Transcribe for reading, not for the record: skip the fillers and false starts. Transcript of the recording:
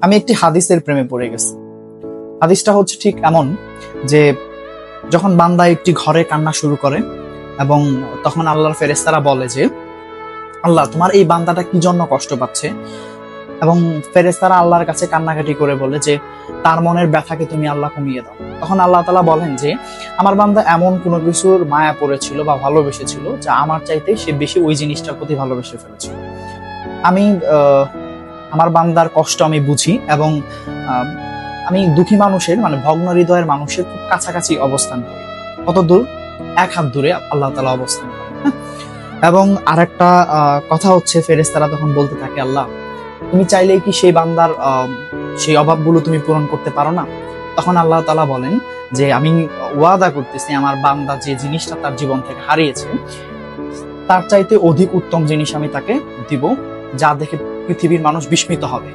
আমি একটি হাদিসের প্রেমে পড়ে গেছি। হাদিসটা হচ্ছে ঠিক এমন যে যখন বান্দা একটি ঘরে কান্না শুরু করে এবং তখন আল্লাহর ফেরেশতারা বলে যে আল্লাহ তোমার এই বান্দাটা কি জন্য কষ্ট পাচ্ছে, এবং ফেরেশতারা আল্লাহর কাছে কান্নাকাটি করে বলে যে তার মনের ব্যথাকে তুমি আল্লাহ কমিয়ে দাও। তখন আল্লাহ তাআলা বলেন যে আমার বান্দা এমন কোনো কিছুর মায়া পড়েছিল বা ভালোবেসেছিল যা আমার চাইতে সে বেশি ওই জিনিসটার প্রতি ভালোবেসে ফেলেছিল। আমি আমার বান্দার কষ্ট আমি বুঝি এবং আমি দুঃখী মানুষের মানে ভগ্ন হৃদয়ের মানুষের খুব কাছাকাছি অবস্থান করি। কত দূর? এক হাত দূরে আল্লাহ তাআলা অবস্থান করেন। এবং আরেকটা কথা হচ্ছে ফেরেশতারা তখন বলতে থাকে আল্লাহ তুমি চাইলেই কি সেই বান্দার সেই অভাবগুলো তুমি পূরণ করতে পারো না? তখন আল্লাহ তাআলা বলেন যে আমি ওয়াদা করতেছি আমার বান্দা যে জিনিসটা তার জীবন থেকে হারিয়েছে তার চাইতে অধিক উত্তম জিনিস আমি তাকে দিব, যা দেখে পৃথিবীর মানুষ বিস্মিত হবে।